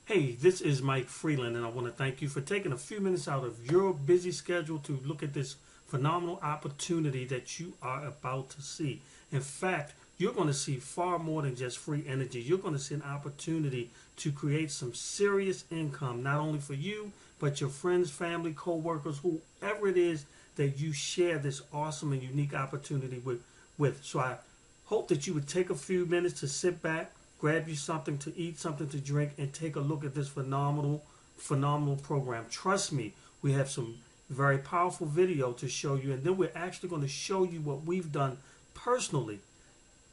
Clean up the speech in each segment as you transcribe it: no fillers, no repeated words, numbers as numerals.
Hey, this is Mike Freeland, and I want to thank you for taking a few minutes out of your busy schedule to look at this phenomenal opportunity that you are about to see. In fact, you're going to see far more than just free energy. You're going to see an opportunity to create some serious income, not only for you, but your friends, family, co-workers, whoever it is that you share this awesome and unique opportunity with. So I hope that you would take a few minutes to sit back, grab you something to eat, something to drink, and take a look at this phenomenal program. Trust me, we have some very powerful video to show you, and then we're actually going to show you what we've done personally,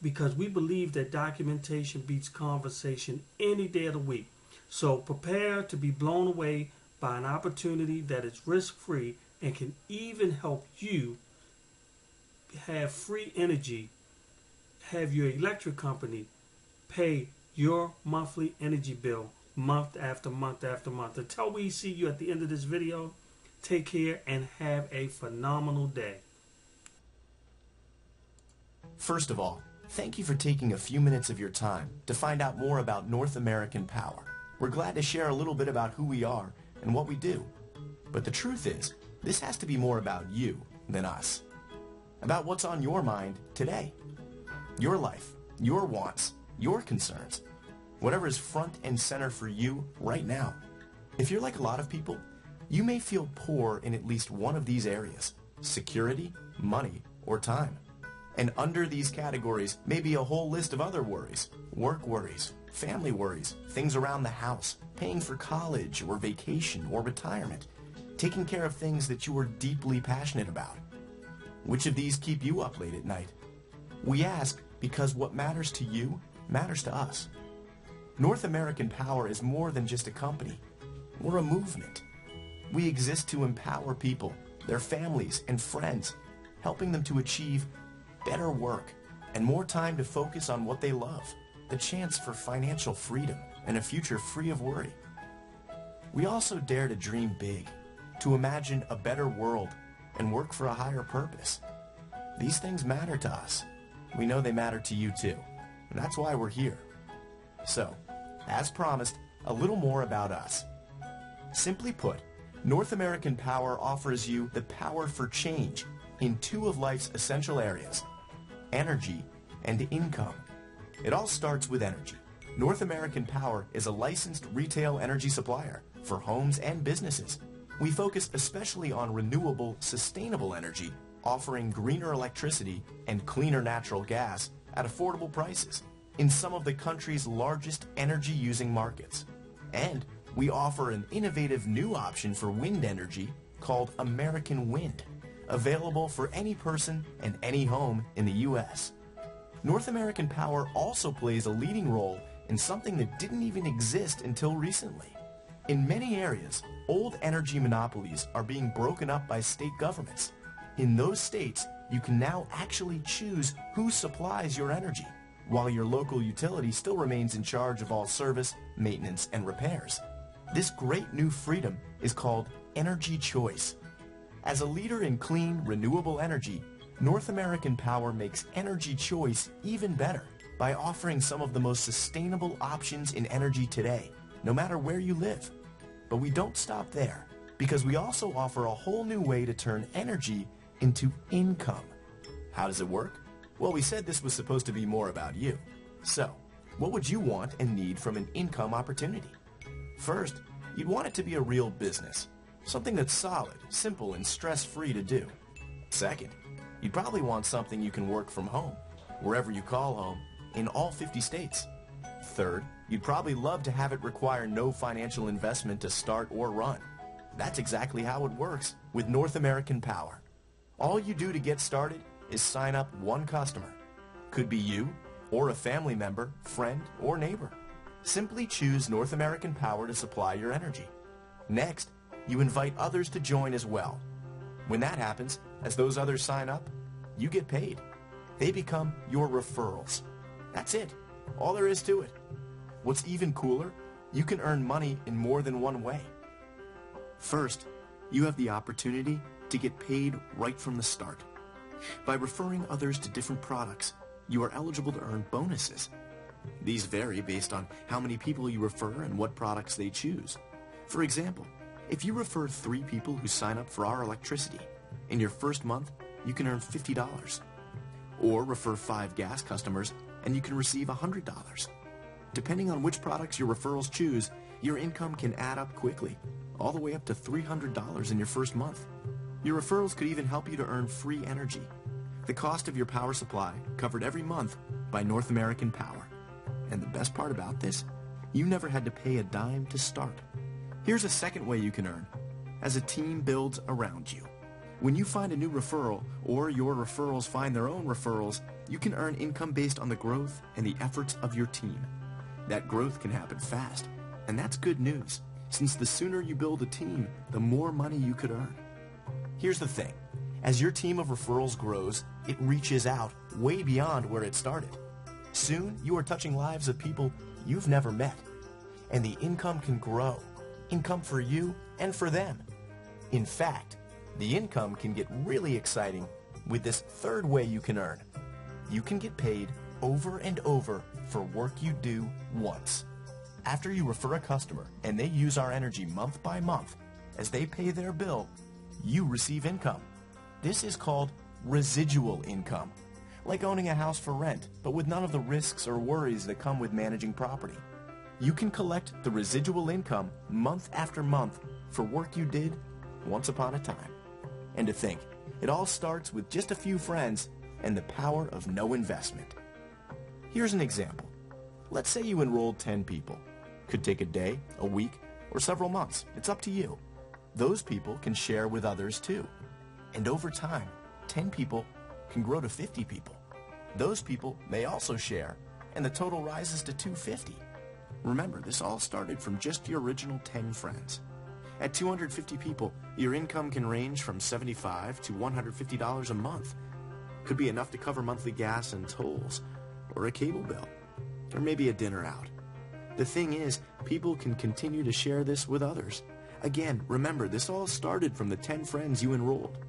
because we believe that documentation beats conversation any day of the week. So prepare to be blown away by an opportunity that is risk-free and can even help you have free energy, have your electric company pay your monthly energy bill month after month after month. Until we see you at the end of this video, take care and have a phenomenal day. First of all, thank you for taking a few minutes of your time to find out more about North American Power. We're glad to share a little bit about who we are and what we do. But the truth is, this has to be more about you than us. About what's on your mind today. Your life, your wants, your concerns. Whatever is front and center for you right now. If you're like a lot of people, you may feel poor in at least one of these areas: security, money, or time. And under these categories may be a whole list of other worries: work worries, family worries, things around the house, paying for college or vacation or retirement, taking care of things that you are deeply passionate about. Which of these keep you up late at night? We ask because what matters to you matters to us. North American Power is more than just a company. We're a movement. We exist to empower people, their families and friends, helping them to achieve better work and more time to focus on what they love, the chance for financial freedom and a future free of worry. We also dare to dream big, to imagine a better world and work for a higher purpose. These things matter to us. We know they matter to you too, and that's why we're here. So, as promised, a little more about us. Simply put, North American Power offers you the power for change in two of life's essential areas: energy and income. It all starts with energy. North American Power is a licensed retail energy supplier for homes and businesses. We focus especially on renewable, sustainable energy, offering greener electricity and cleaner natural gas at affordable prices in some of the country's largest energy-using markets. And we offer an innovative new option for wind energy called American Wind, available for any person and any home in the U.S. North American Power also plays a leading role in something that didn't even exist until recently. In many areas, old energy monopolies are being broken up by state governments. In those states, you can now actually choose who supplies your energy, while your local utility still remains in charge of all service, maintenance, and repairs. This great new freedom is called energy choice. As a leader in clean, renewable energy, North American Power makes energy choice even better by offering some of the most sustainable options in energy today, no matter where you live. But we don't stop there, because we also offer a whole new way to turn energy into income. How does it work? Well, we said this was supposed to be more about you. So, what would you want and need from an income opportunity? First, you'd want it to be a real business, something that's solid, simple, and stress-free to do. Second, you'd probably want something you can work from home, wherever you call home, in all 50 states. Third, you'd probably love to have it require no financial investment to start or run. That's exactly how it works with North American Power. All you do to get started is sign up one customer. Could be you, or a family member, friend, or neighbor. Simply choose North American Power to supply your energy. Next, you invite others to join as well. When that happens, as those others sign up, you get paid. They become your referrals. That's it. All there is to it. What's even cooler, you can earn money in more than one way. First, you have the opportunity to get paid right from the start. By referring others to different products, you are eligible to earn bonuses. These vary based on how many people you refer and what products they choose. For example, if you refer 3 people who sign up for our electricity, in your first month, you can earn $50. Or refer 5 gas customers and you can receive $100. Depending on which products your referrals choose, your income can add up quickly, all the way up to $300 in your first month. Your referrals could even help you to earn free energy. The cost of your power supply covered every month by North American Power. And the best part about this, you never had to pay a dime to start. Here's a second way you can earn, as a team builds around you. When you find a new referral, or your referrals find their own referrals, you can earn income based on the growth and the efforts of your team. That growth can happen fast, and that's good news, since the sooner you build a team, the more money you could earn. Here's the thing, as your team of referrals grows, it reaches out way beyond where it started. Soon, you are touching lives of people you've never met, and the income can grow. Income for you and for them. In fact, the income can get really exciting with this third way you can earn. You can get paid over and over for work you do once. After you refer a customer and they use our energy month by month, as they pay their bill, you receive income. This is called residual income, like owning a house for rent, but with none of the risks or worries that come with managing property. You can collect the residual income month after month for work you did once upon a time. And to think, it all starts with just a few friends and the power of no investment. Here's an example. Let's say you enrolled 10 people. Could take a day, a week, or several months. It's up to you. Those people can share with others too. And over time, 10 people can grow to 50 people. Those people may also share, and the total rises to 250. Remember, this all started from just your original 10 friends. At 250 people, your income can range from $75 to $150 a month. Could be enough to cover monthly gas and tolls, or a cable bill, or maybe a dinner out. The thing is, people can continue to share this with others. Again, remember, this all started from the 10 friends you enrolled.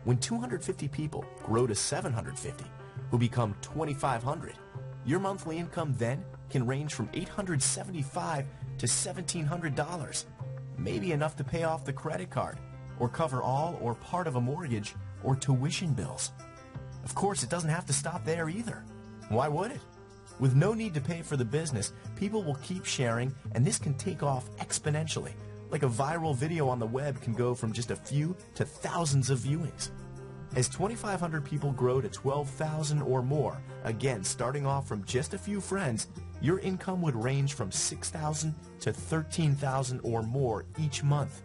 When 250 people grow to 750, who become 2,500, your monthly income then can range from $875 to $1,700. Maybe enough to pay off the credit card, or cover all or part of a mortgage or tuition bills. Of course, it doesn't have to stop there either. Why would it? With no need to pay for the business, people will keep sharing, and this can take off exponentially. Like a viral video on the web can go from just a few to thousands of viewings. As 2,500 people grow to 12,000 or more, again starting off from just a few friends, your income would range from $6,000 to $13,000 or more each month.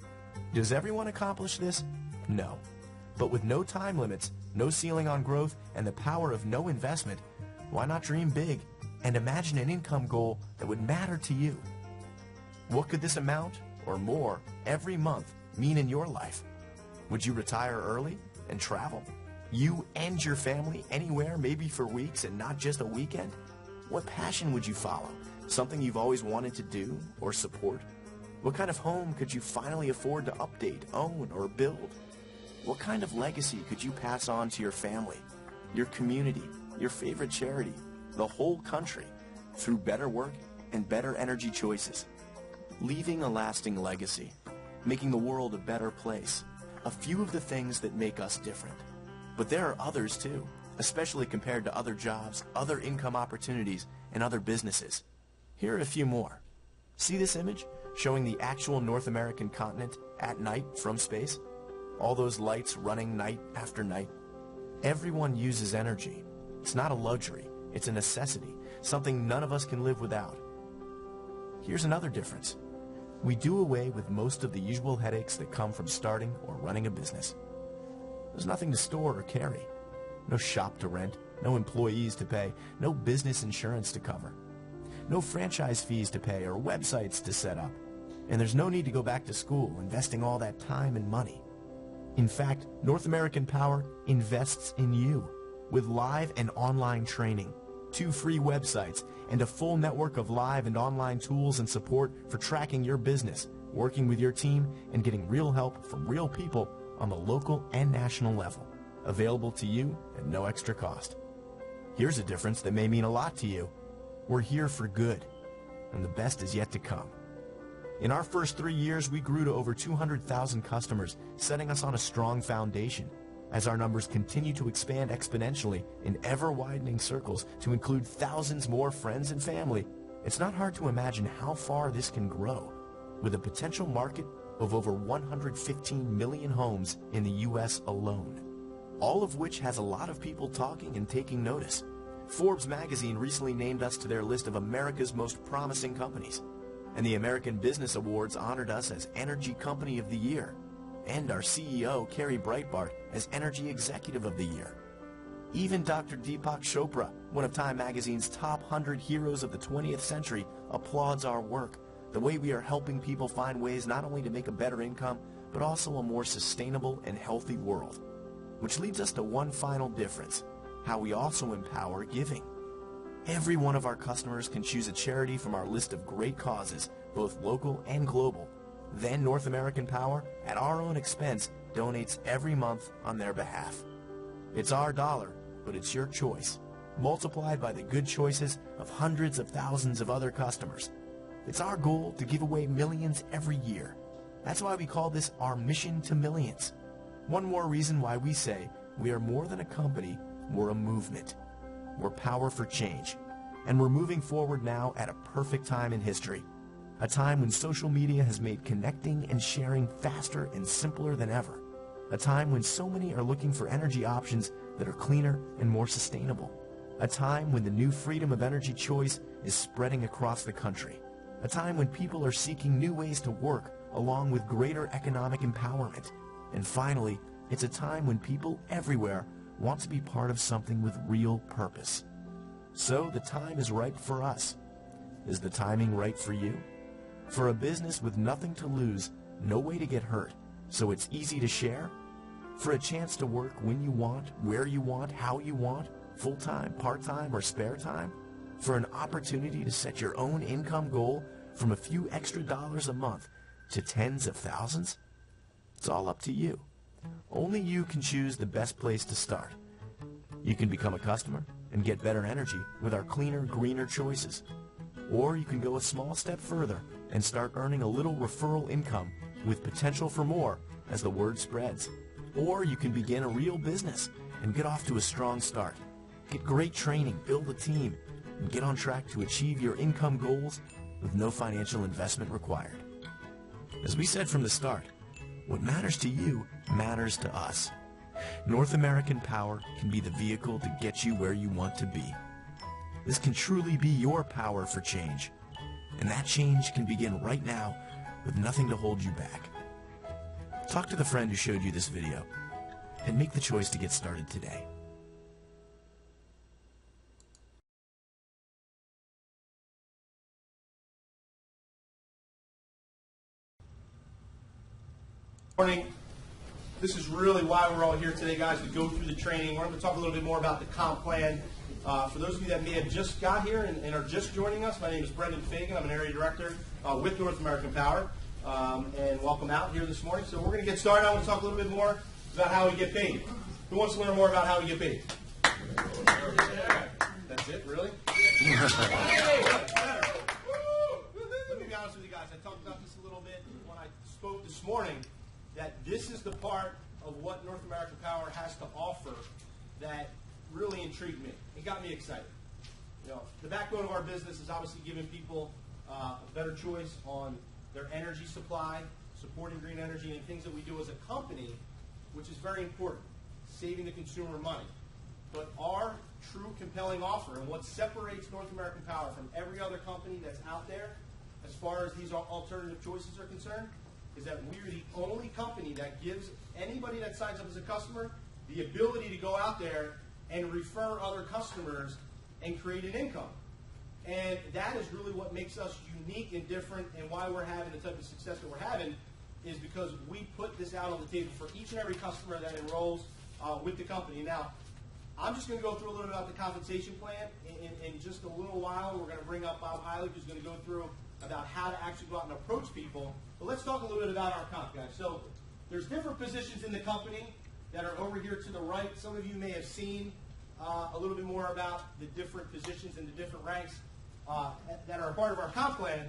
Does everyone accomplish this? No. But with no time limits, no ceiling on growth, and the power of no investment, why not dream big and imagine an income goal that would matter to you? What could this amount or more every month mean in your life? Would you retire early and travel? You and your family anywhere, maybe for weeks and not just a weekend? What passion would you follow? Something you've always wanted to do or support? What kind of home could you finally afford to update, own, or build? What kind of legacy could you pass on to your family, your community, your favorite charity, the whole country, through better work and better energy choices? Leaving a lasting legacy, making the world a better place, a few of the things that make us different. But there are others too, especially compared to other jobs, other income opportunities, and other businesses. Here are a few more. See this image showing the actual North American continent at night from space? All those lights running night after night. Everyone uses energy. It's not a luxury, it's a necessity, something none of us can live without. Here's another difference. We do away with most of the usual headaches that come from starting or running a business. There's nothing to store or carry. No shop to rent, no employees to pay, no business insurance to cover, no franchise fees to pay or websites to set up. And there's no need to go back to school, investing all that time and money. In fact, North American Power invests in you with live and online training, 2 free websites, and a full network of live and online tools and support for tracking your business, working with your team, and getting real help from real people on the local and national level, available to you at no extra cost. Here's a difference that may mean a lot to you. We're here for good, and the best is yet to come. In our first 3 years, we grew to over 200,000 customers, setting us on a strong foundation. As our numbers continue to expand exponentially in ever-widening circles to include thousands more friends and family, it's not hard to imagine how far this can grow, with a potential market of over 115 million homes in the U.S. alone, all of which has a lot of people talking and taking notice. Forbes magazine recently named us to their list of America's most promising companies, and the American Business Awards honored us as Energy Company of the Year, and our CEO, Carrie Breitbart, as Energy Executive of the Year. Even Dr. Deepak Chopra, one of Time magazine's top 100 heroes of the 20th century, applauds our work, the way we are helping people find ways not only to make a better income, but also a more sustainable and healthy world. Which leads us to one final difference: how we also empower giving. Every one of our customers can choose a charity from our list of great causes, both local and global. Then North American Power, at our own expense, donates every month on their behalf. It's our dollar, but it's your choice, multiplied by the good choices of hundreds of thousands of other customers. It's our goal to give away millions every year. That's why we call this our mission to millions. One more reason why we say we are more than a company, we're a movement. We're power for change. And we're moving forward now at a perfect time in history. A time when social media has made connecting and sharing faster and simpler than ever. A time when so many are looking for energy options that are cleaner and more sustainable. A time when the new freedom of energy choice is spreading across the country. A time when people are seeking new ways to work along with greater economic empowerment. And finally, it's a time when people everywhere want to be part of something with real purpose. So the time is ripe for us. Is the timing right for you? For a business with nothing to lose, no way to get hurt, so it's easy to share? For a chance to work when you want, where you want, how you want, full-time, part-time, or spare time? For an opportunity to set your own income goal from a few extra dollars a month to tens of thousands? It's all up to you. Only you can choose the best place to start. You can become a customer and get better energy with our cleaner, greener choices. Or you can go a small step further and start earning a little referral income with potential for more as the word spreads. Or you can begin a real business and get off to a strong start. Get great training, build a team, and get on track to achieve your income goals with no financial investment required. As we said from the start, what matters to you matters to us. North American Power can be the vehicle to get you where you want to be. This can truly be your power for change. And that change can begin right now with nothing to hold you back. Talk to the friend who showed you this video and make the choice to get started today. Morning. This is really why we're all here today, guys, to go through the training. We're going to talk a little bit more about the Complan. For those of you that may have just got here and are just joining us, my name is Brendan Fagan. I'm an area director with North American Power, and welcome out here this morning. So we're going to get started. I want to talk a little bit more about how we get paid. Who wants to learn more about how we get paid? That's it, really? Let me be honest with you guys. I talked about this a little bit when I spoke this morning, that this is the part of what North American Power has to offer that really intrigued me. It got me excited. You know, the backbone of our business is obviously giving people a better choice on their energy supply, supporting green energy, and things that we do as a company, which is very important, saving the consumer money. But our true compelling offer and what separates North American Power from every other company that's out there as far as these alternative choices are concerned is that we're the only company that gives anybody that signs up as a customer the ability to go out there and refer other customers and create an income. And that is really what makes us unique and different, and why we're having the type of success that we're having is because we put this out on the table for each and every customer that enrolls with the company. Now, I'm just going to go through a little bit about the compensation plan. In just a little while, we're going to bring up Bob Heilig, who's going to go through about how to actually go out and approach people. But let's talk a little bit about our comp, guys. So there's different positions in the company that are over here to the right. Some of you may have seen a little bit more about the different positions and the different ranks. that are a part of our Complan.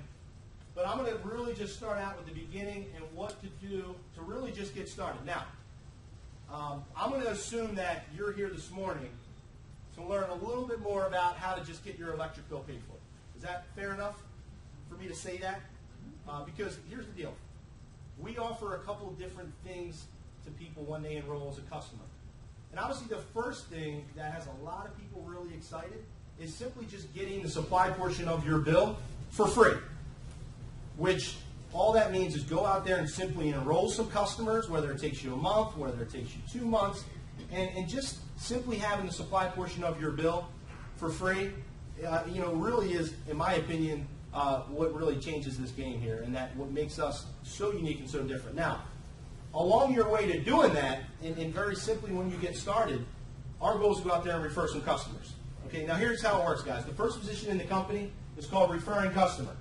But I'm going to really just start out with the beginning and what to do to really just get started. Now, I'm going to assume that you're here this morning to learn a little bit more about how to just get your electric bill paid for. Is that fair enough for me to say that? Because here's the deal. We offer a couple of different things to people when they enroll as a customer. And obviously the first thing that has a lot of people really excited is simply just getting the supply portion of your bill for free. Which all that means is go out there and simply enroll some customers, whether it takes you a month, whether it takes you 2 months, and just simply having the supply portion of your bill for free, really is, in my opinion, what really changes this game here, and that what makes us so unique and so different. Now, along your way to doing that, and very simply when you get started, our goal is to go out there and refer some customers. Okay, now here's how it works, guys. The first position in the company is called referring customer.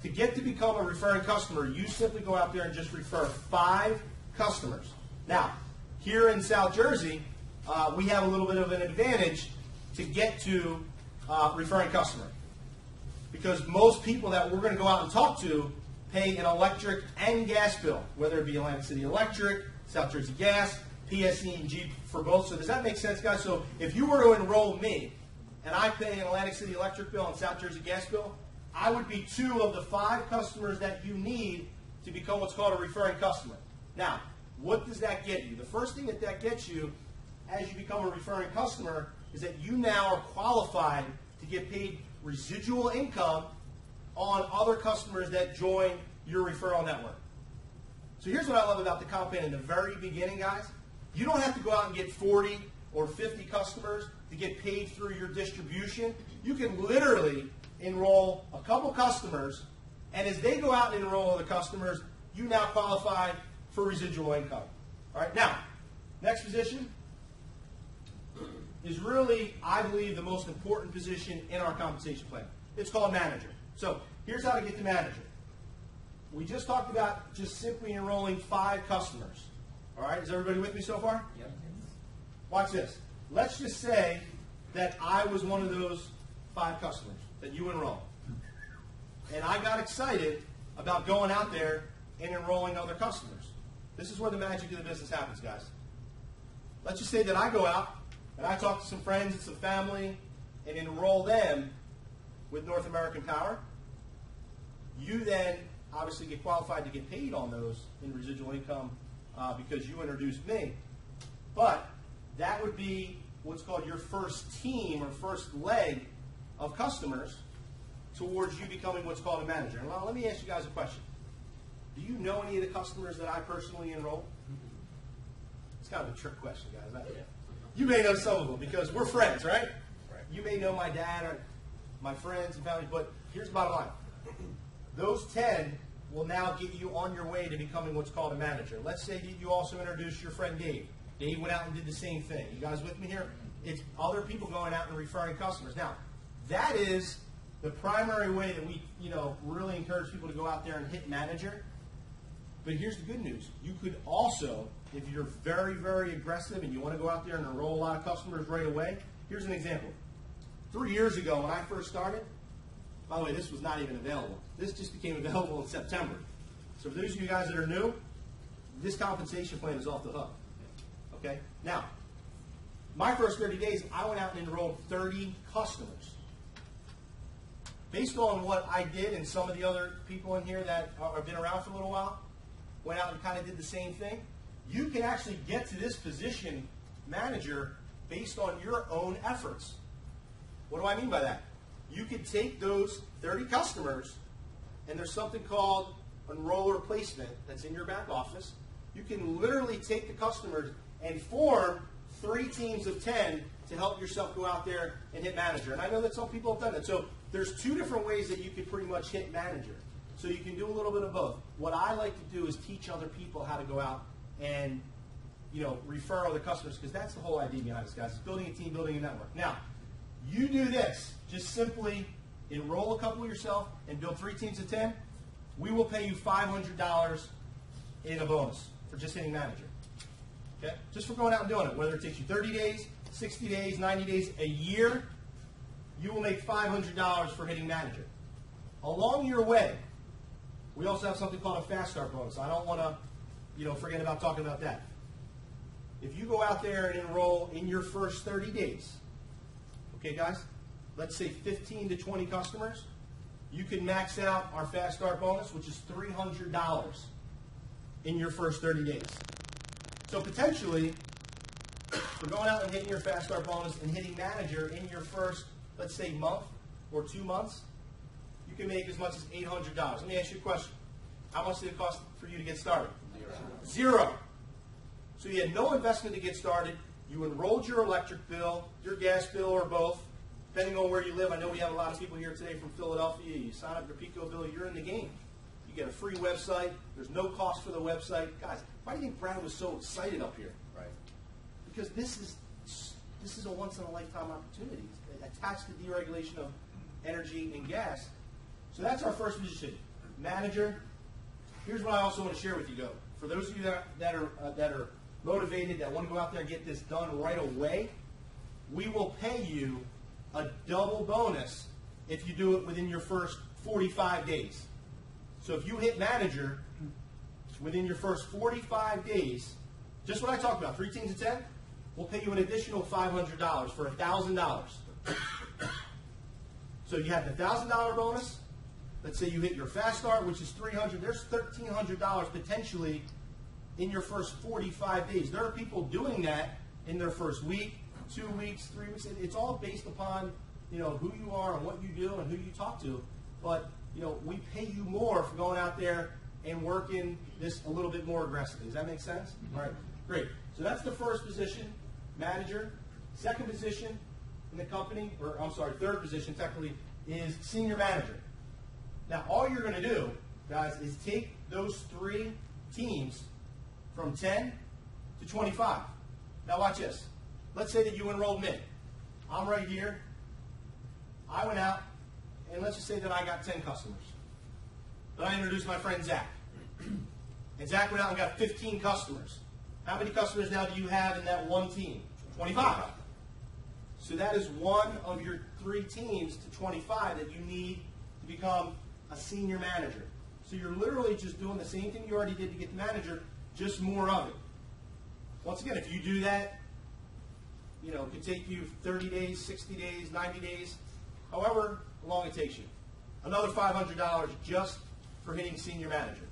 To get to become a referring customer, you simply go out there and just refer 5 customers. Now, here in South Jersey, we have a little bit of an advantage to get to referring customer. Because most people that we're going to go out and talk to pay an electric and gas bill, whether it be Atlantic City Electric, South Jersey Gas, PSE&G for both. So does that make sense, guys? So if you were to enroll me, and I pay an Atlantic City Electric bill and South Jersey Gas bill, I would be 2 of the 5 customers that you need to become what's called a referring customer. Now, what does that get you? The first thing that gets you as you become a referring customer is that you now are qualified to get paid residual income on other customers that join your referral network. So here's what I love about the Complan in the very beginning, guys. You don't have to go out and get 40 or 50 customers to get paid through your distribution. You can literally enroll a couple customers, and as they go out and enroll other customers, you now qualify for residual income. All right, now, next position is really, I believe, the most important position in our compensation plan. It's called manager. So here's how to get to manager. We just talked about just simply enrolling 5 customers. All right, is everybody with me so far? Yep. Watch this. Let's just say that I was one of those 5 customers that you enroll. And I got excited about going out there and enrolling other customers. This is where the magic of the business happens, guys. Let's just say that I go out and I talk to some friends and some family and enroll them with North American Power. You then obviously get qualified to get paid on those in residual income because you introduced me. But that would be what's called your first team or first leg of customers towards you becoming what's called a manager. And let me ask you guys a question. Do you know any of the customers that I personally enroll? It's kind of a trick question, guys. You may know some of them because we're friends, right? You may know my dad or my friends and family, but here's the bottom line. Those 10 will now get you on your way to becoming what's called a manager. Let's say that you also introduced your friend Dave. Dave went out and did the same thing. You guys with me here? It's other people going out and referring customers. Now, that is the primary way that we, really encourage people to go out there and hit manager. But here's the good news. You could also, if you're very, very aggressive and you want to go out there and enroll a lot of customers right away, here's an example. 3 years ago when I first started, by the way, this was not even available. This just became available in September. So for those of you guys that are new, this compensation plan is off the hook. Okay? Now, my first 30 days, I went out and enrolled 30 customers. Based on what I did and some of the other people in here that have been around for a little while, went out and kind of did the same thing, you can actually get to this position, manager, based on your own efforts. What do I mean by that? You could take those 30 customers, and there's something called enroller placement that's in your back office. You can literally take the customers and form 3 teams of 10 to help yourself go out there and hit manager. And I know that some people have done that. So there's 2 different ways that you could pretty much hit manager. So you can do a little bit of both. What I like to do is teach other people how to go out and refer other customers, because that's the whole idea behind this, guys. It's building a team, building a network. Now, you do this. Just simply enroll a couple yourself and build 3 teams of 10. We will pay you $500 in a bonus for just hitting manager. Okay? Just for going out and doing it, whether it takes you 30 days, 60 days, 90 days, a year. you will make $500 for hitting manager. Along your way, we also have something called a fast start bonus. I don't want to, forget about talking about that. If you go out there and enroll in your first 30 days, okay, guys, let's say 15 to 20 customers, you can max out our fast start bonus, which is $300 in your first 30 days. So potentially, for going out and hitting your fast start bonus and hitting manager in your first, let's say, month or 2 months, you can make as much as $800. Let me ask you a question. How much did it cost for you to get started? Zero. So you had no investment to get started. You enrolled your electric bill, your gas bill, or both, depending on where you live. I know we have a lot of people here today from Philadelphia. You sign up your PICO bill, you're in the game. You get a free website. There's no cost for the website. Guys, why do you think Brad was so excited up here? Right. Because this is a once-in-a-lifetime opportunity attached to deregulation of energy and gas. So that's our first position. Manager. Here's what I also want to share with you, though. For those of you that are motivated, that want to go out there and get this done right away, we will pay you a double bonus if you do it within your first 45 days. So if you hit manager within your first 45 days, just what I talked about, 3 teams of 10, we'll pay you an additional $500 for $1,000. So you have the $1,000 bonus. Let's say you hit your fast start, which is $300. There's $1,300 potentially in your first 45 days. There are people doing that in their first week, 2 weeks, 3 weeks. It's all based upon who you are and what you do and who you talk to. But we pay you more for going out there and working this a little bit more aggressively. Does that make sense? All right, great. So that's the first position, manager. Second position in the company, or I'm sorry, third position technically, is senior manager. Now, all you're going to do, guys, is take those 3 teams from 10 to 25. Now, watch this. Let's say that you enrolled me. I'm right here. I went out, and let's just say that I got 10 customers. Then I introduced my friend Zach. And Zach went out and got 15 customers. How many customers now do you have in that one team? 25. So that is one of your 3 teams to 25 that you need to become a senior manager. So you're literally just doing the same thing you already did to get the manager, just more of it. Once again, if you do that, it could take you 30 days, 60 days, 90 days, however long it takes you. Another $500 just for hitting senior manager.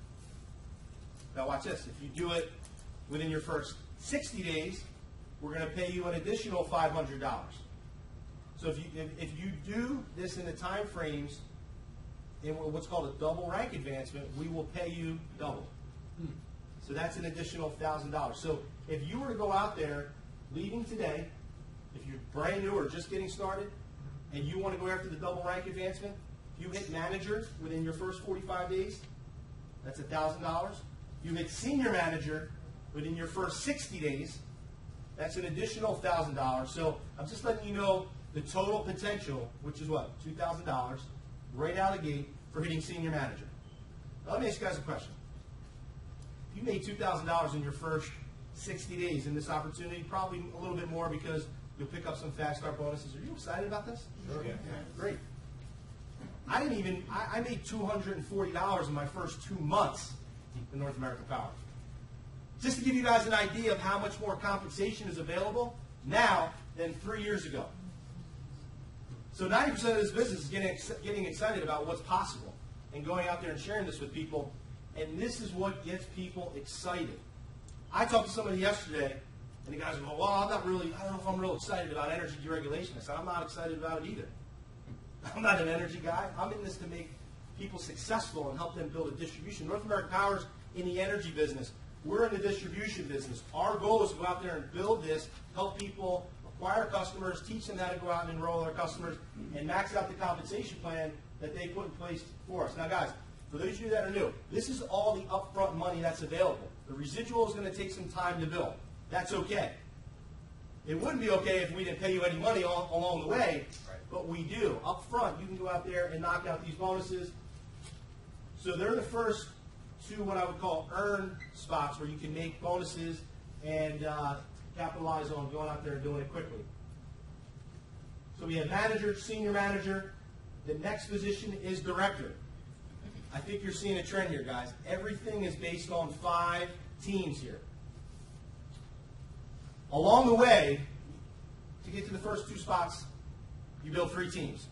Now watch this. If you do it within your first 60 days, we're going to pay you an additional $500. So if you do this in the time frames in what's called a double rank advancement, we will pay you double. So that's an additional $1,000. So if you were to go out there, leaving today, if you're brand new or just getting started, and you want to go after the double rank advancement, if you hit manager within your first 45 days, that's $1,000. You hit senior manager within your first 60 days, that's an additional $1,000. So I'm just letting you know the total potential, which is what? $2,000 right out of the gate for hitting senior manager. Now, let me ask you guys a question. If you made $2,000 in your first 60 days in this opportunity, probably a little bit more because you'll pick up some fast start bonuses. Are you excited about this? Sure. Yeah. Great. I made $240 in my first 2 months in North American Power. Just to give you guys an idea of how much more compensation is available now than 3 years ago. So 90% of this business is getting excited about what's possible and going out there and sharing this with people. And this is what gets people excited. I talked to somebody yesterday, and the guys go, well, I don't know if I'm real excited about energy deregulation. I said, I'm not excited about it either. I'm not an energy guy. I'm in this to make people successful and help them build a distribution. North American Power's in the energy business. We're in the distribution business. Our goal is to go out there and build this, help people acquire customers, teach them how to go out and enroll their customers, and max out the compensation plan that they put in place for us. Now, guys, for those of you that are new, this is all the upfront money that's available. The residual is going to take some time to build. That's okay. It wouldn't be okay if we didn't pay you any money along the way, but we do. Up front, you can go out there and knock out these bonuses. So they're the first 2 what I would call earn spots where you can make bonuses and capitalize on going out there and doing it quickly. So we have manager, senior manager. The next position is director. I think you're seeing a trend here, guys. Everything is based on 5 teams here. Along the way, to get to the first 2 spots, you build 3 teams.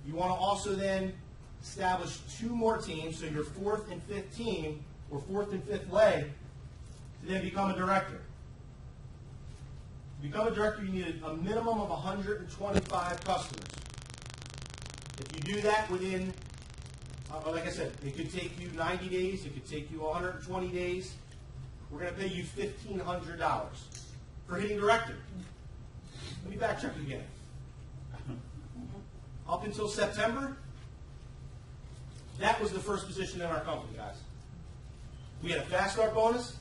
You want to also then establish 2 more teams, so your 4th and 5th team, or 4th and 5th leg, to then become a director. To become a director, you need a minimum of 125 customers. If you do that within, like I said, it could take you 90 days, it could take you 120 days. We're going to pay you $1,500 for hitting director. Let me backtrack again. Up until September, that was the first position in our company, guys. We had a fast start bonus,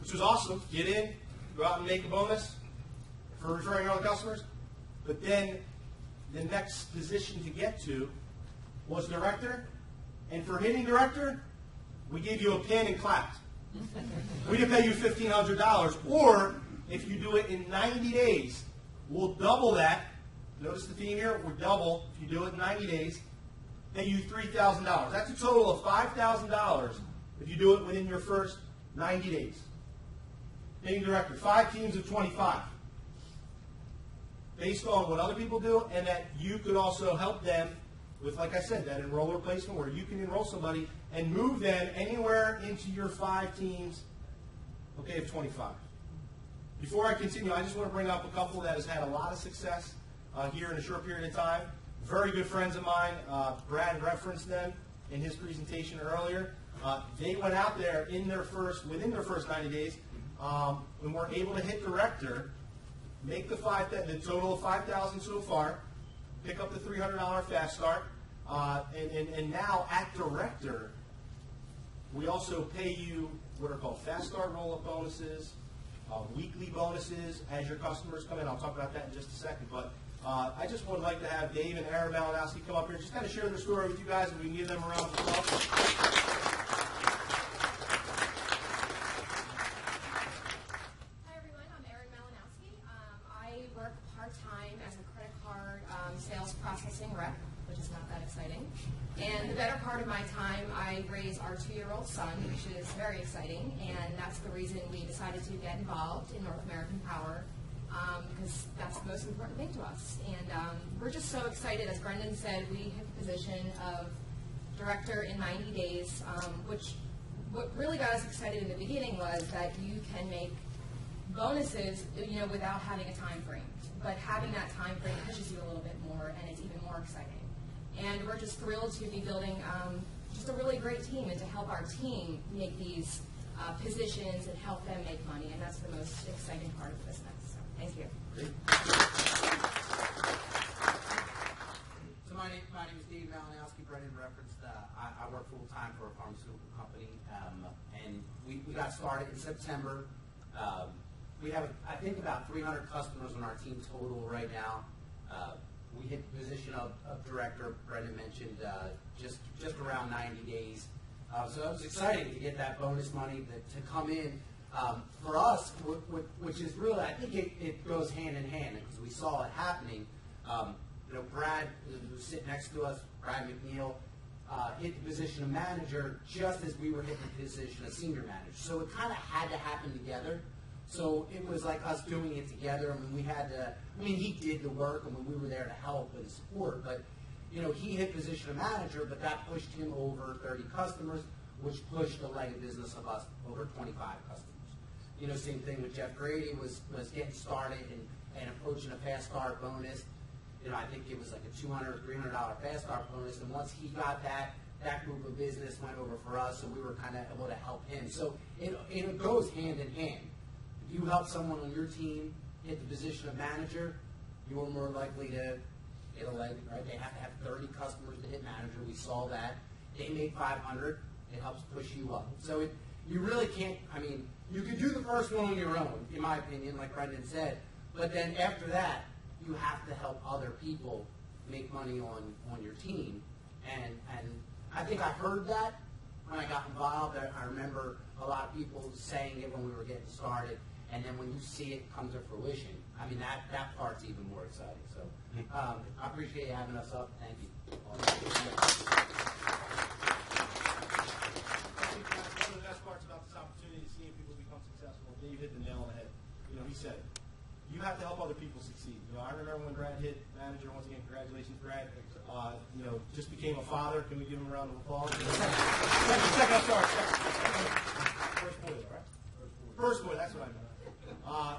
which was awesome. Get in, go out and make a bonus for referring other customers. But then the next position to get to was director. And for hitting director, we gave you a pin and clapped. We didn't pay you $1,500. Or if you do it in 90 days, we'll double that. Notice the theme here, we're double. If you do it in 90 days, pay you $3,000. That's a total of $5,000 if you do it within your first 90 days. Hitting director, 5 teams of 25. Based on what other people do, and that you could also help them with, like I said, that enroller placement where you can enroll somebody and move them anywhere into your 5 teams, okay, of 25. Before I continue, I just want to bring up a couple that has had a lot of success here in a short period of time. Very good friends of mine. Brad referenced them in his presentation earlier. They went out there within their first 90 days, and were able to hit director, make the total of 5,000 so far, pick up the $300 fast start, and now at director, we also pay you what are called fast start roll-up bonuses, weekly bonuses as your customers come in. I'll talk about that in just a second. But I just would like to have Dave and Aaron Malinowski come up here and just kind of share their story with you guys, and we can give them a round of applause. Hi everyone, I'm Aaron Malinowski. I work part-time as a credit card sales processing rep, which is not that exciting. And the better part of my time, I raise our 2-year-old son, which is very exciting, and that's the reason we decided to get involved in North American Power, because that's the most important thing to us. And we're just so excited. As Brendan said, we hit the position of director in 90 days, what really got us excited in the beginning was that you can make bonuses, without having a time frame. But having that time frame pushes you a little bit more, and it's even more exciting. And we're just thrilled to be building just a really great team and to help our team make these positions and help them make money. And that's the most exciting part of the business. So, thank you. Great. So my name is Dave Malinowski. Brendan referenced I work full-time for a pharmaceutical company, and we got started in September. We have, I think, about 300 customers on our team total right now. We hit the position of director, Brendan mentioned, just around 90 days. So it was exciting to get that bonus money to come in. For us, which is really, I think it goes hand in hand, because we saw it happening. Brad, who's sitting next to us, Brad McNeil, hit the position of manager just as we were hitting the position of senior manager. So it kind of had to happen together. So it was like us doing it together. He did the work, we were there to help and support, but, he hit position of manager, but that pushed him over 30 customers, which pushed the leg of business of us over 25 customers. Same thing with Jeff Grady was getting started and approaching a fast start bonus. I think it was like a $200 or $300 fast start bonus, and once he got that group of business went over for us, so we were kind of able to help him. So it goes hand in hand. If you help someone on your team hit the position of manager, you're more likely to get a leg, right? They have to have 30 customers to hit manager. We saw that. They make 500. It helps push you up. So you really can't, you could do the first one on your own, in my opinion, like Brendan said, but then after that, you have to help other people make money on your team. And I think I heard that when I got involved. I remember a lot of people saying it when we were getting started. and then when you see it come to fruition, I mean, that part's even more exciting. So I appreciate you having us up. Thank you. One of the best parts about this opportunity is seeing people become successful. Dave hit the nail on the head. You know, he said, you have to help other people succeed. You know, I remember when Brad hit manager. Once again, congratulations, Brad. You know, just became a father. Can we give him a round of applause? Second, sorry. First boy, all right? First boy, that's what I meant.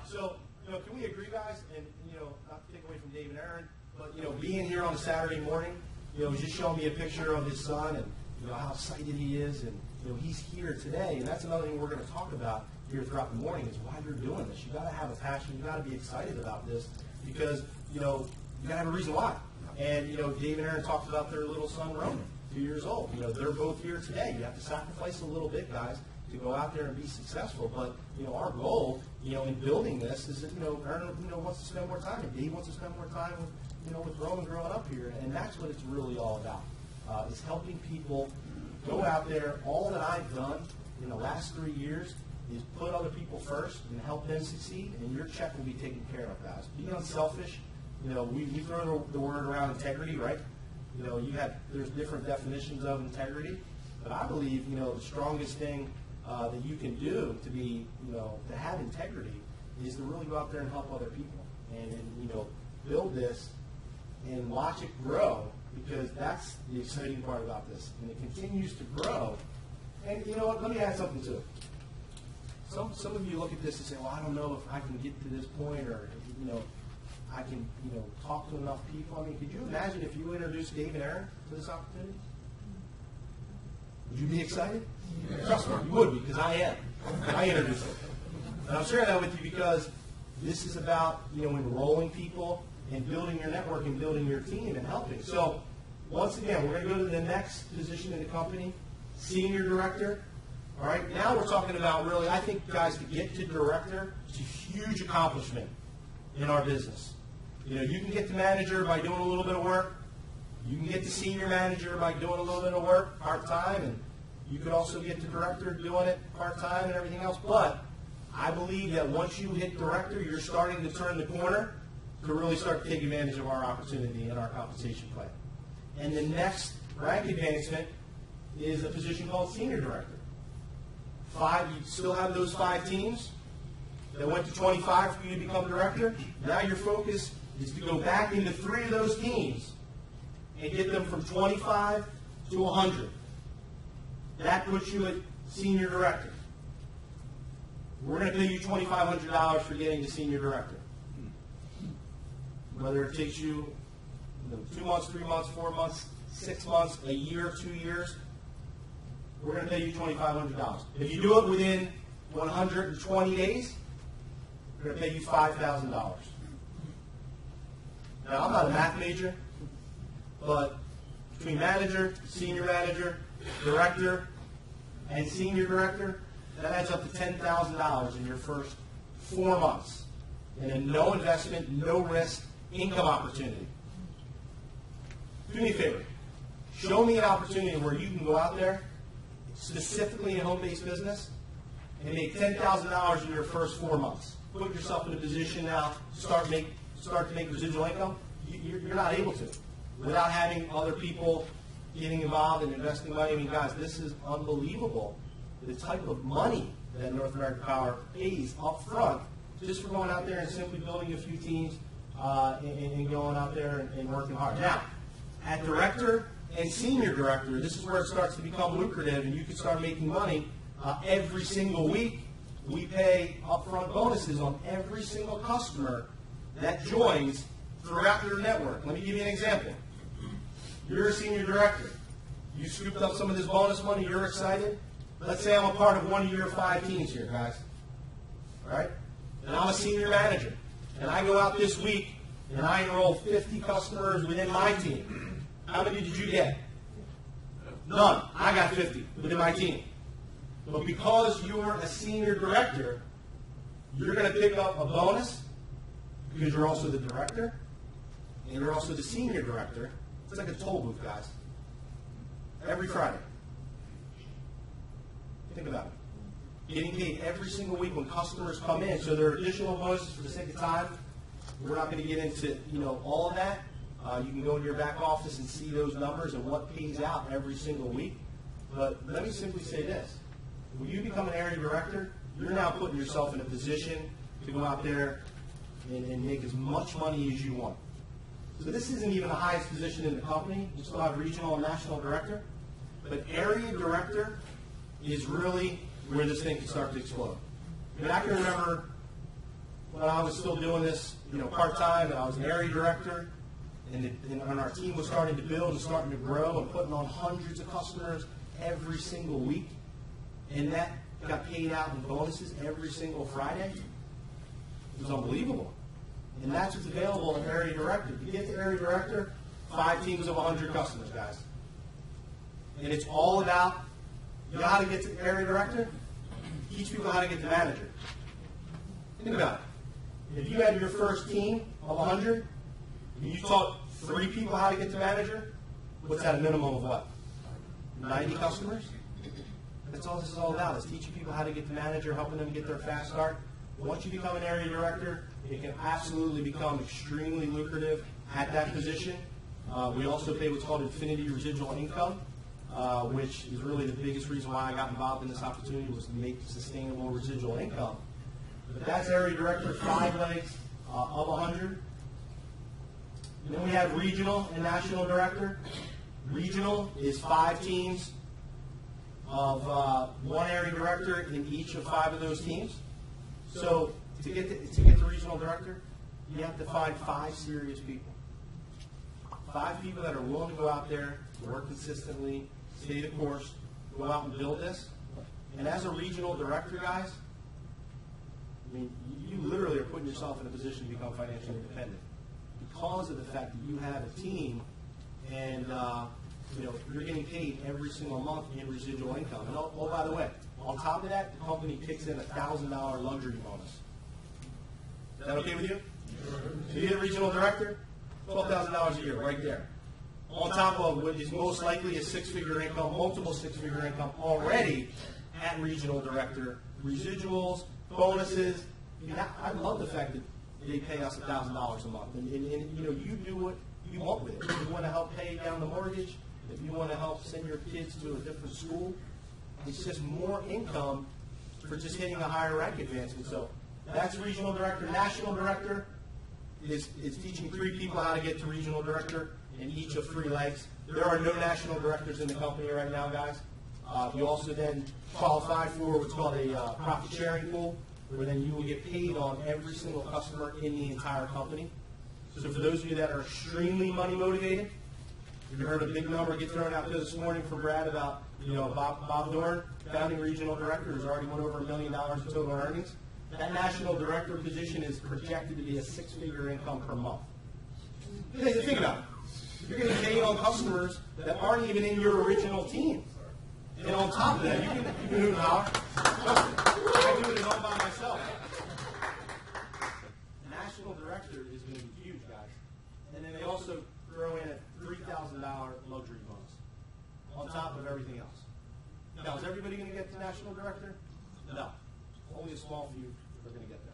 So, you know, can we agree, guys? And, you know, not to take away from Dave and Aaron, but, you know, being here on a Saturday morning, you know, just showing me a picture of his son and, you know, how excited he is. And, you know, he's here today. And that's another thing we're going to talk about here throughout the morning is why you're doing this. You got to have a passion. You got to be excited about this because, you know, you got to have a reason why. And, you know, Dave and Aaron talked about their little son, Roman, 2 years old. You know, they're both here today. You have to sacrifice a little bit, guys, to go out there and be successful. But, you know, our goal, you know, in building this is that, you know, Aaron, you know, wants to spend more time, and Dave wants to spend more time with, you know, with Roman growing up here. And that's what it's really all about, is helping people go out there. All that I've done in the last 3 years is put other people first and help them succeed, and your check will be taken care of, guys. Be unselfish. You know, we throw the word around integrity, right? You know, there's different definitions of integrity, but I believe, you know, the strongest thing that you can do to be, you know, to have integrity is to really go out there and help other people and you know, build this and watch it grow, because that's the exciting part about this. And it continues to grow. And you know what, let me add something to it. Some of you look at this and say, well, I don't know if I can get to this point, or, you know, I can, you know, talk to enough people. I mean, could you imagine if you introduced Dave and Aaron to this opportunity? Would you be excited? Yeah. Trust me, you would be, because I am. I introduced it. And I'm sharing that with you because this is about, you know, enrolling people and building your network and building your team and helping. So, once again, we're going to go to the next position in the company, senior director. All right, now we're talking about really, I think, guys, to get to director, it's a huge accomplishment in our business. You know, you can get to manager by doing a little bit of work. You can get to senior manager by doing a little bit of work part-time, and you could also get to director doing it part-time and everything else. But I believe that once you hit director, you're starting to turn the corner to really start to take advantage of our opportunity and our compensation plan. And the next rank advancement is a position called senior director. You still have those 5 teams that went to 25 for you to become director. Now your focus is to go back into 3 of those teams and get them from 25 to 100. That puts you at senior director. We're going to pay you $2,500 for getting to senior director. Whether it takes you 2 months, 3 months, 4 months, 6 months, a year, 2 years, we're going to pay you $2,500. If you do it within 120 days, we're going to pay you $5,000. Now, I'm not a math major, but between manager, senior manager, director, and senior director, that adds up to $10,000 in your first 4 months. And then no investment, no risk, income opportunity. Do me a favor. Show me an opportunity where you can go out there, specifically in home-based business, and make $10,000 in your first 4 months. Put yourself in a position now to start to make residual income. You're not able to without having other people getting involved and investing money. I mean, guys, this is unbelievable. The type of money that North American Power pays up front just for going out there and simply building a few teams and going out there and working hard. Now, at director and senior director, this is where it starts to become lucrative, and you can start making money every single week. We pay upfront bonuses on every single customer that joins throughout your network. Let me give you an example. You're a senior director. You scooped up some of this bonus money. You're excited. Let's say I'm a part of one of your 5 teams here, guys. All right? And I'm a senior manager. And I go out this week, and I enroll 50 customers within my team. How many did you get? None. I got 50 within my team. But because you're a senior director, you're going to pick up a bonus because you're also the director and you're also the senior director. It's like a toll booth, guys. Every Friday. Think about it. getting paid every single week when customers come in. So there are additional bonuses for the sake of time. We're not going to get into all of that. You can go into your back office and see those numbers and what pays out every single week. But let me simply say this. When you become an area director, you're now putting yourself in a position to go out there and make as much money as you want. So this isn't even the highest position in the company. We still have regional and national director. But area director is really where this thing can start to explode. I mean, I can remember when I was still doing this, part-time, and I was an area director, and our team was starting to build and starting to grow and putting on hundreds of customers every single week, and that got paid out in bonuses every single Friday. It was unbelievable. And that's what's available in area director. You get to area director, 5 teams of 100 customers, guys. And it's all about, you know how to get to area director? Teach people how to get to manager. Think about it. If you had your first team of 100, and you taught 3 people how to get to manager, what's that, a minimum of what? 90 customers? That's all this is all about, is teaching people how to get to manager, helping them get their fast start. Once you become an area director, it can absolutely become extremely lucrative at that position. We also pay what's called infinity residual income, which is really the biggest reason why I got involved in this opportunity, was to make sustainable residual income. But that's area director, 5 legs of 100. And then we have regional and national director. Regional is 5 teams of 1 area director in each of 5 of those teams. So to get to regional director, you have to find 5 serious people. 5 people that are willing to go out there, work consistently, stay the course, go out and build this. And as a regional director, guys, I mean, you literally are putting yourself in a position to become financially independent because of the fact that you have a team and you're getting paid every single month in residual income. And oh, by the way, on top of that, the company kicks in a $1,000 luxury bonus. Is that okay with you? So you get a regional director, $12,000 a year right there. On top of what is most likely a 6-figure income, multiple 6-figure income already at regional director, residuals, bonuses. I love the fact that they pay us $1,000 a month. And you do what you want with it. If you want to help pay down the mortgage, if you want to help send your kids to a different school, it's just more income for just hitting a higher rank advancement. So that's regional director. National director is teaching 3 people how to get to regional director in each of 3 legs. There are no national directors in the company right now, guys. You also then qualify for what's called a profit sharing pool, where then you will get paid on every single customer in the entire company. So for those of you that are extremely money motivated, you heard a big number get thrown out there this morning for Brad about Bob Dorn, founding regional director, who's already went over $1 million in total earnings. That national director position is projected to be a 6-figure income per month. Think about it. You're getting paid on customers that aren't even in your original team. And on top of that, you can do it now. I do it all by myself. National director is going to be huge, guys. And then they also throw in a $3,000 luxury bonus on top of everything else. Now, is everybody going to get to national director? No. Only a small few are going to get there.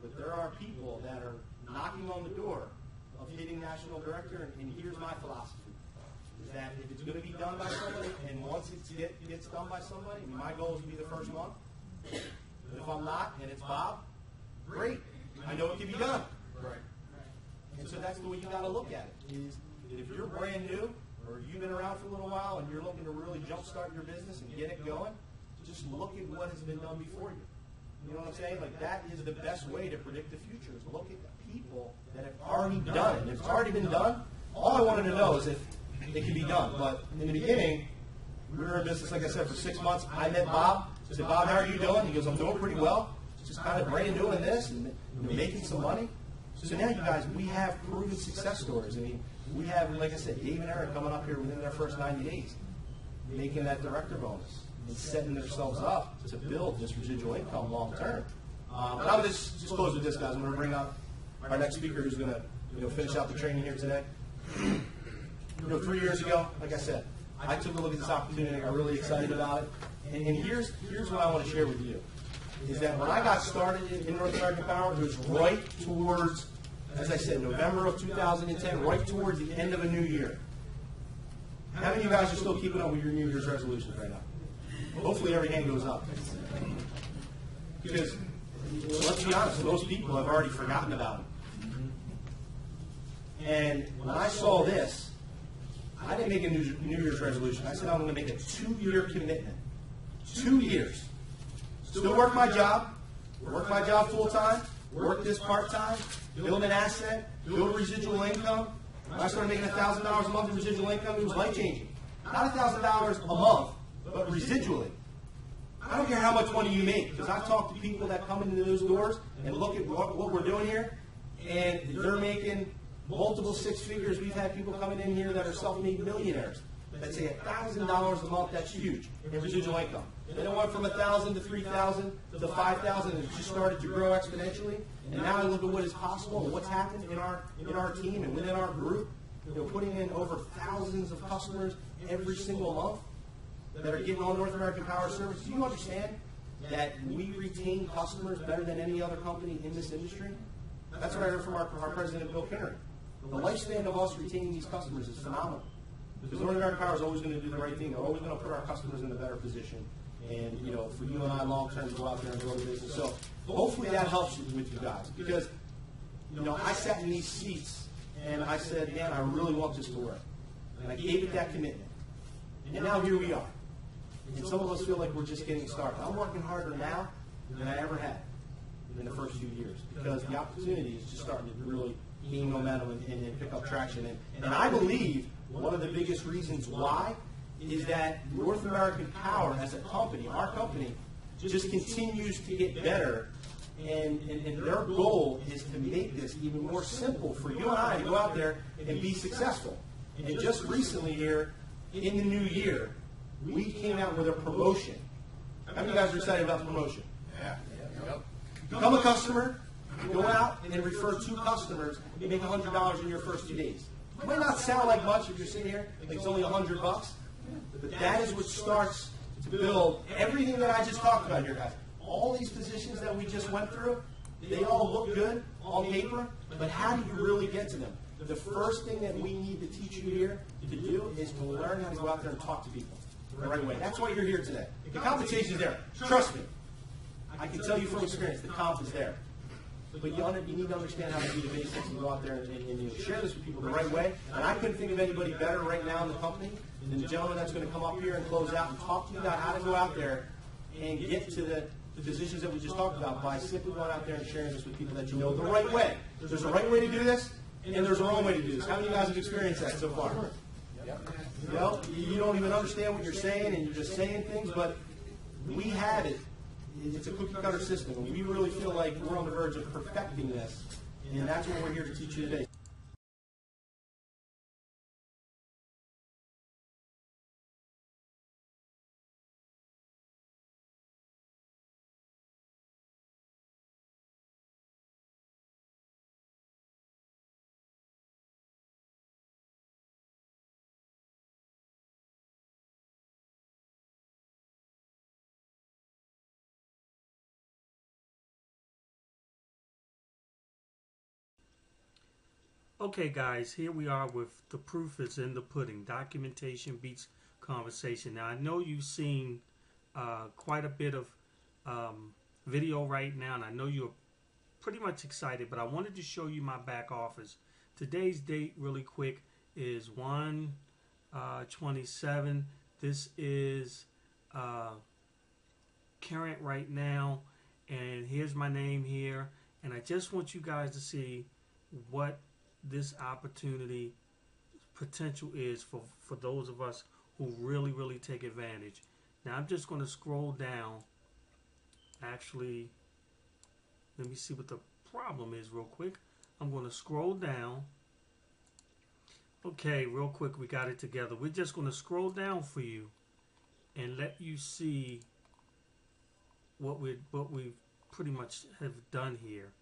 But there are people that are knocking on the door of hitting national director, and here's my philosophy, is that if it's going to be done by somebody, and once it gets done by somebody, my goal is to be the first one. But if I'm not, and it's Bob, great. I know it can be done. Right. And so that's the way you got to look at it, is that if you're brand new, or you've been around for a little while, and you're looking to really jumpstart your business and get it going, just look at what has been done before you. You know what I'm saying? Like, that is the best way to predict the future, is look at the people that have already done it. And if it's already been done, all I wanted to know is if it can be done. But in the beginning, we were in business, like I said, for 6 months. I met Bob. I said, Bob, how are you doing? He goes, I'm doing pretty well. Just kind of brand new in this and making some money. So now, you guys, we have proven success stories. I mean, we have, like I said, Dave and Eric coming up here within their first 90 days, making that director bonus and setting themselves up to build this residual income long term. But I'm just close with this, guys. I'm going to bring up our next speaker, who's going to finish out the training here today. 3 years ago, like I said, I took a look at this opportunity. I got really excited about it, And here's what I want to share with you, is that when I got started in North American Power, it was right towards, as I said, November of 2010, right towards the end of a new year. How many of you guys are still keeping up with your New Year's resolutions right now? Hopefully every hand goes up. Because, let's be honest, most people have already forgotten about them. And when I saw this, I didn't make a New Year's resolution. I said I'm going to make a 2-year commitment. 2 years. Still work my job full time, work this part time, build an asset, build residual income. When I started making $1,000 a month in residual income, it was life changing. Not $1,000 a month, but residually. I don't care how much money you make, because I've talked to people that come into those doors and look at what we're doing here, and they're making multiple 6 figures. We've had people coming in here that are self-made millionaires that say $1,000 a month, that's huge, in residual income. They went from 1,000 to 3,000 to 5,000, and it just started to grow exponentially. And now I look at what is possible and what's happened in our team and within our group. Putting in over thousands of customers every single month that are getting on North American Power Service. Do you understand that we retain customers better than any other company in this industry? That's what I heard from our president, Bill Kinnery. The lifespan of us retaining these customers is phenomenal. Because North American Power is always going to do the right thing. They're always going to put our customers in a better position. And, for you and I long term to go out there and grow the business. So hopefully that helps with you guys. Because, I sat in these seats and I said, man, I really want this to work. And I gave it that commitment. And now here we are. And some of us feel like we're just getting started. I'm working harder now than I ever had in the first few years. Because the opportunity is just starting to really gain momentum and pick up traction. And I believe one of the biggest reasons why is that North American Power as a company, our company, just continues to get better. And their goal is to make this even more simple for you and I to go out there and be successful. And just recently here, in the new year, we came out with a promotion. How many of you guys are excited about the promotion? Yeah. Yep. Become a customer, go out and refer 2 customers, and make $100 in your first 2 days. It might not sound like much if you're sitting here, like it's only $100, but that is what starts to build everything that I just talked about here, guys. All these positions that we just went through, they all look good on paper, but how do you really get to them? The first thing that we need to teach you here to do is to learn how to go out there and talk to people the right way. That's why you're here today. The compensation is there. Trust me. I can tell you from experience, the comp is there. But you need to understand how to do the basics and go out there and share this with people the right way. And I couldn't think of anybody better right now in the company than the gentleman that's going to come up here and close out and talk to you about how to go out there and get to the positions that we just talked about by simply going out there and sharing this with people that you know the right way. There's a right way to do this, and there's a wrong way to do this. How many of you guys have experienced that so far? You don't even understand what you're saying, and you're just saying things, but we have it. It's a cookie-cutter system, and we really feel like we're on the verge of perfecting this, and that's what we're here to teach you today. Okay, guys, here we are with the proof is in the pudding. Documentation beats conversation. Now, I know you've seen quite a bit of video right now, and I know you're pretty much excited, but I wanted to show you my back office. Today's date, really quick, is 1/27. This is current right now, and here's my name here, and I just want you guys to see what this opportunity potential is for those of us who really take advantage. Now I'm just going to scroll down. Actually, let me see what the problem is real quick. I'm going to scroll down. Okay, real quick, we got it together. We're just going to scroll down for you and let you see what we pretty much have done here.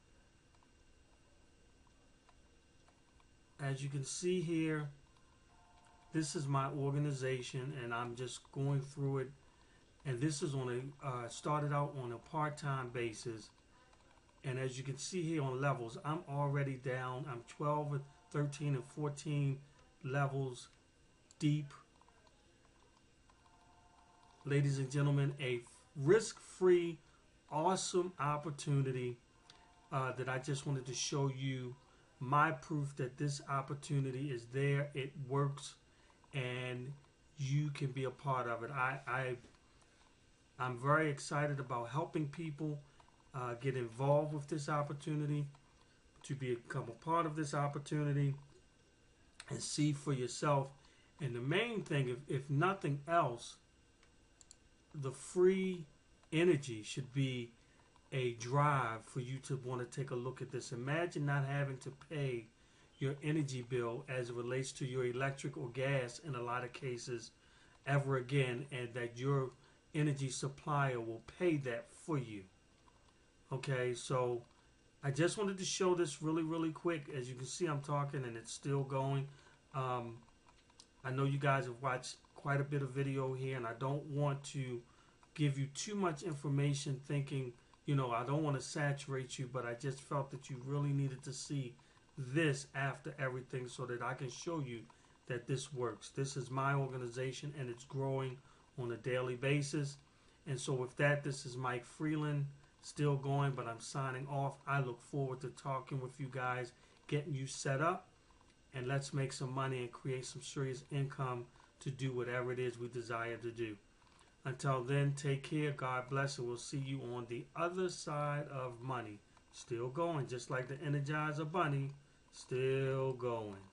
As you can see here, this is my organization, and I'm just going through it and this is on a started out on a part-time basis. And as you can see here on levels, I'm already down. I'm 12, 13, and 14 levels deep. Ladies and gentlemen, a risk-free, awesome opportunity that I just wanted to show you my proof that this opportunity is there. It works, and you can be a part of it. I'm very excited about helping people get involved with this opportunity, to become a part of this opportunity and see for yourself. And the main thing, if nothing else, the free energy should be a drive for you to want to take a look at this. Imagine not having to pay your energy bill as it relates to your electric or gas in a lot of cases ever again, and that your energy supplier will pay that for you. Okay, so I just wanted to show this really quick. As you can see, I'm talking and it's still going. I know you guys have watched quite a bit of video here, and I don't want to give you too much information thinking, I don't want to saturate you, but I just felt that you really needed to see this after everything so that I can show you that this works. This is my organization, and it's growing on a daily basis. And so with that, this is Mike Freeland, still going, but I'm signing off. I look forward to talking with you guys, getting you set up, and let's make some money and create some serious income to do whatever it is we desire to do. Until then, take care. God bless, and we'll see you on the other side of money. Still going, just like the Energizer Bunny, still going.